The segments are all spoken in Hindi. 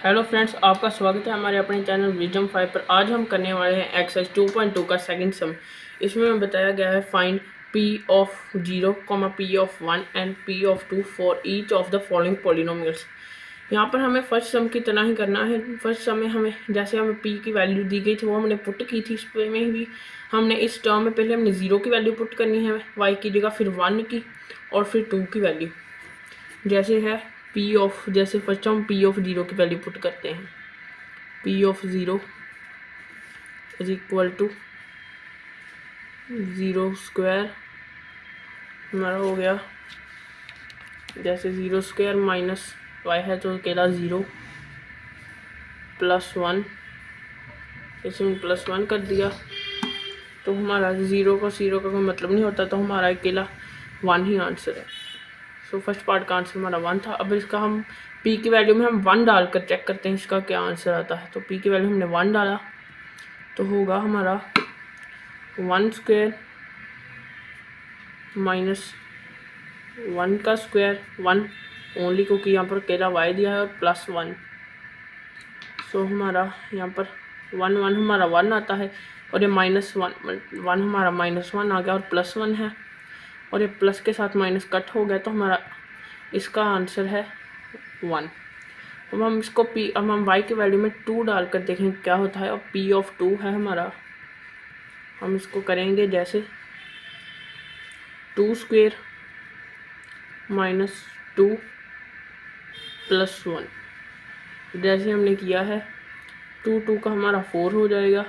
हेलो फ्रेंड्स, आपका स्वागत है हमारे अपने चैनल विजडम 5 पर। आज हम करने वाले हैं एक्सरसाइज 2.2 का सेकंड सम। इसमें हमें बताया गया है find p of 0, p of 1 and p of 2 for each of the following polynomials. यहाँ पर हमें फर्स्ट सम की तरह ही करना है। फर्स्ट सम में हमें जैसे हमें p की वैल्यू दी गई थी वो हमने पुट की थी। इस में भी हमने इस टर्म में पहले हमने 0 की वैल्यू पुट करनी है y की जगह, फिर 1 की और फिर 2 की वैल्यू। जैसे है p ऑफ, जैसे फर्स्ट हम p ऑफ 0 की वैल्यू पुट करते हैं। p of 0 is equal to 0 square हमारा हो गया, जैसे 0 स्क्वायर माइनस y है तो अकेला 0 प्लस 1, इसमें प्लस 1 कर दिया तो हमारा 0 का कोई मतलब नहीं होता, तो हमारा अकेला 1 ही आंसर है। सो फर्स्ट पार्ट का आंसर हमारा 1 था। अब इसका हम p की वैल्यू में हम 1 डालकर चेक करते हैं इसका क्या आंसर आता है। तो p की वैल्यू हमने 1 डाला तो होगा हमारा 1 स्क्वायर माइनस 1 का स्क्वायर 1 ओनली, क्योंकि यहाँ पर अकेला y दिया है, और प्लस 1। सो हमारा यहाँ पर 1 1 हमारा 1 आता है, और ये माइनस 1 हमारा -1 आ गया, और प्लस 1 है, और ये प्लस के साथ माइनस कट हो गया, तो हमारा इसका आंसर है 1। अब हम इसको अब हम y की वैल्यू में 2 डालकर देखेंगे क्या होता है। और p ऑफ 2 है हमारा, हम इसको करेंगे जैसे 2 स्क्वायर माइनस 2 प्लस 1। जैसे हमने किया है 2 का हमारा 4 हो जाएगा,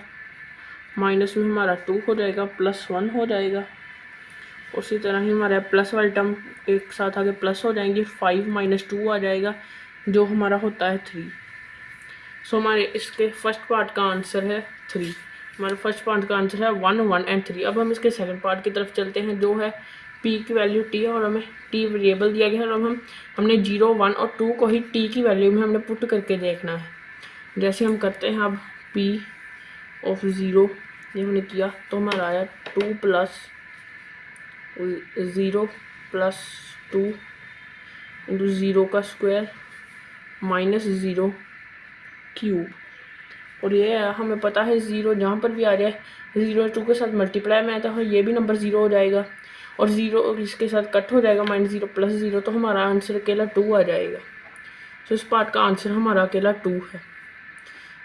माइनस में हमारा 2 हो जाएगा, प्लस 1 हो जाएगा। उसी तरह ही हमारा प्लस वाली टर्म एक साथ आगे प्लस हो जाएंगे, 5 - 2 आ जाएगा जो हमारा होता है 3। सो हमारे इसके फर्स्ट पार्ट का आंसर है 3। हमारे फर्स्ट पार्ट का आंसर है 1 1 एंड 3। अब हम इसके सेकंड पार्ट की तरफ चलते हैं, जो है p की वैल्यू t है, और हमें t वेरिएबल दिया गया है, और हमने 0 1 और 2 को ही t की वैल्यू में हमने पुट करके देखना है। जैसे हम करते हैं अब p ऑफ 0, ये हमने किया तो हमारा आया 2 प्लस 0 प्लस 2 इंटू 0 का स्क्वायर माइनस 0 क्यूब। और ये हमें पता है 0 जहाँ पर भी आ जाए 0 2 के साथ मल्टीप्लाई में आता है, ये भी नंबर 0 हो जाएगा, और 0 इसके साथ कट हो जाएगा, -0 प्लस 0, तो हमारा आंसर अकेला 2 आ जाएगा। सो इस पार्ट का आंसर हमारा अकेला 2 है।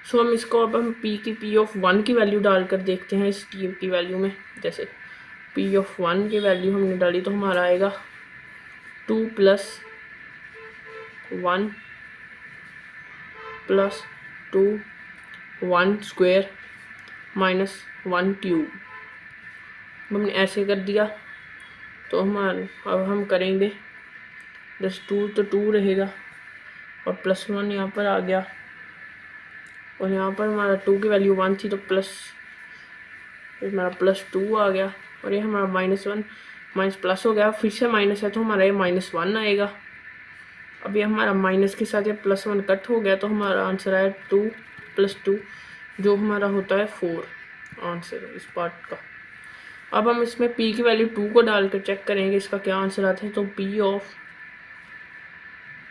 सो हम इसको अब हम p ऑफ 1 की वैल्यू डालकर देखते हैं इस t की वैल्यू में। जैसे p ऑफ 1 की वैल्यू हमने डाली तो हमारा आएगा 2 plus 1 plus 2 1 square minus 1 cube. हमने ऐसे कर दिया तो अब हम करेंगे प्लस 2 तो 2 रहेगा, और प्लस 1 यहाँ पर आ गया, और यहाँ पर हमारा 2 की वैल्यू 1 थी तो हमारा प्लस 2 आ गया, और ये हमारा -1 माइनस प्लस हो गया, फिर से माइनस है तो हमारा ये -1 आएगा। अब ये हमारा माइनस के साथ ये +1 कट हो गया, तो हमारा आंसर आया 2 + 2, जो हमारा होता है 4 आंसर इस पार्ट का। अब हम इसमें p की वैल्यू 2 को डालकर चेक करेंगे इसका क्या आंसर आता है। तो p ऑफ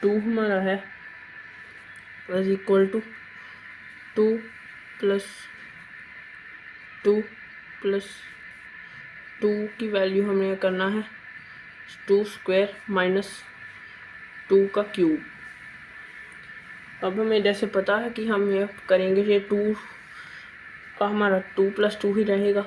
2 हमारा है इज इक्वल टू 2 + 2 + 2 की वैल्यू हमें करना है 2 स्क्वायर माइनस 2 का क्यूब। अब हमें जैसे पता है कि हम ये करेंगे, ये 2 का हमारा 2 + 2 ही रहेगा,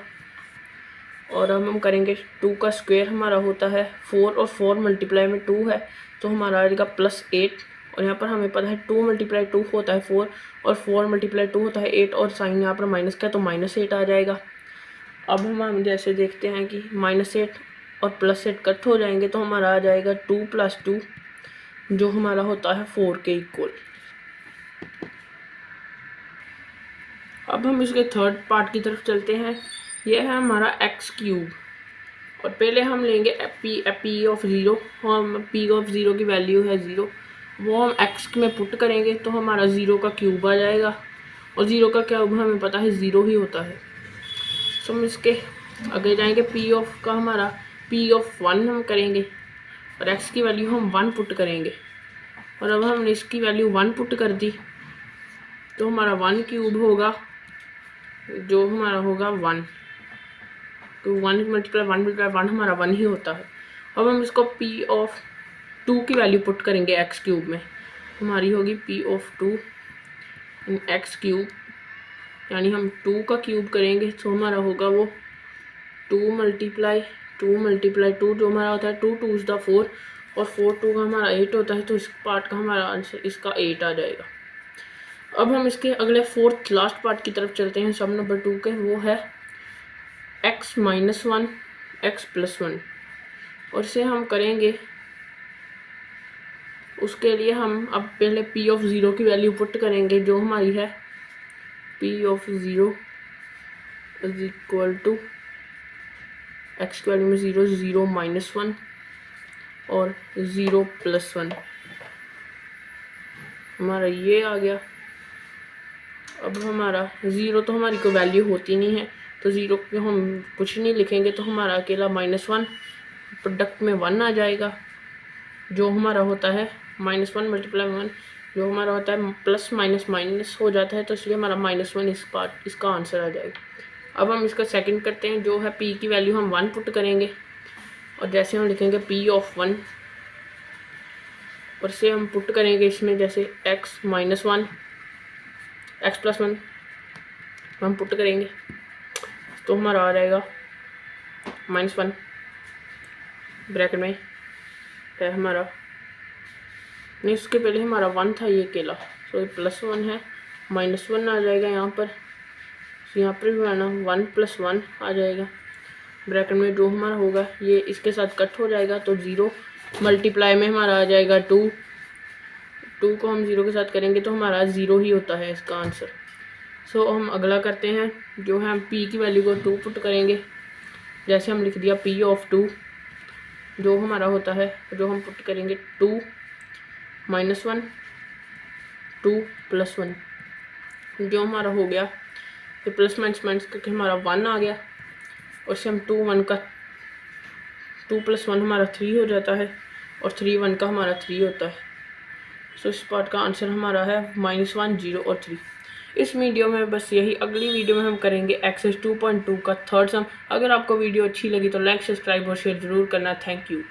और अब हम करेंगे 2 का स्क्वायर हमारा होता है 4, और 4 मल्टीप्लाई में 2 है तो हमारा आएगा +8, और यहाँ पर हमें पता है 2 × 2 होता है 4, और 4 × 2 होता है 8, और साइन यहाँ पर माइनस का है तो -8 आ जाएगा। अब हम जैसे देखते हैं कि -8 और +8 कट हो जाएंगे तो हमारा आ जाएगा 2 + 2, जो हमारा होता है 4 के इक्वल। अब हम इसके थर्ड पार्ट की तरफ चलते हैं। यह है हमारा x3, और पहले हम लेंगे p ऑफ 0, और p ऑफ 0 की वैल्यू है 0, वो हम x में पुट करेंगे तो हमारा 0 का क्यूब आ जाएगा, और 0 का क्यूब हमें पता है 0 ही होता है। सो हम इसके आगे जाएंगे, p ऑफ का हमारा p ऑफ 1 हम करेंगे, और x की वैल्यू हम 1 पुट करेंगे, और अब हमने इसकी वैल्यू 1 पुट कर दी तो हमारा 1 क्यूब होगा, जो हमारा होगा 1, तो 1 मल्टीप्लाई 1 हमारा 1 ही होता है। अब हम इसको p ऑफ 2 की वैल्यू पुट करेंगे x क्यूब में, हमारी होगी p of 2 in x cube, यानी हम 2 का क्यूब करेंगे तो हमारा होगा वो 2 मल्टीप्लाई 2 जो हमारा होता है 2 2 द 4 और 4 2 का हमारा 8 होता है, तो इस पार्ट का हमारा आंसर इसका 8 आ जाएगा। अब हम इसके अगले फोर्थ लास्ट पार्ट की तरफ चलते हैं, सम नंबर 2 के, वो है x माइनस 1 x प्लस 1, और इसे हम करेंगे, उसके लिए हम अब पहले p ऑफ 0 की वैल्यू पुट करेंगे, जो हमारी है p of 0 is equal to x की वैल्यू में 0 0 माइनस 1 और 0 प्लस 1, हमारा ये आ गया। अब हमारा 0 तो हमारी कोई वैल्यू होती नहीं है, तो 0 पे हम कुछ नहीं लिखेंगे, तो हमारा अकेला -1 प्रोडक्ट में 1 आ जाएगा, जो हमारा होता है -1 मल्टीप्लाई 1, जो हमारा होता है प्लस माइनस माइनस हो जाता है, तो इसलिए हमारा -1 इसका आंसर आ जाएगा। अब हम इसका सेकंड करते हैं, जो है p की वैल्यू हम 1 पुट करेंगे, और जैसे हम लिखेंगे p ऑफ 1, और से हम पुट करेंगे इसमें जैसे x माइनस 1 x प्लस 1 हम पुट करेंगे, तो हमारा आ जाएगा -1 ब्रैकेट में है हमारा, नहीं उसके पहले हमारा 1 था ये अकेला, तो ये +1 है, -1 आ जाएगा यहाँ पर, तो यहाँ पर भी आना 1 + 1 आ जाएगा ब्रैकेट में, जो हमारा होगा ये इसके साथ कट हो जाएगा, तो 0 मल्टीप्लाई में हमारा आ जाएगा 2 को हम 0 के साथ करेंगे तो हमारा 0 ही होता है इसका आंसर। सो हम अगला करते हैं, जो है हम p की वैल्यू को 2 पुट करेंगे, जैसे हम लिख दिया p ऑफ 2, जो हमारा होता है, जो हम पुट करेंगे 2 -1 2 + 1, जो हमारा हो गया, तो प्लस माइनस करके हमारा 1 आ गया, और से हम 2 + 1 हमारा 3 हो जाता है, और 3 1 का हमारा 3 होता है। सो इस पार्ट का आंसर हमारा है -1 0 और 3। इस वीडियो में बस यही, अगली वीडियो में हम करेंगे एक्सरसाइज 2.2 का थर्ड सम। अगर आपको वीडियो अच्छी लगी तो लाइक सब्सक्राइब और शेयर ज़रूर करना। Thank you.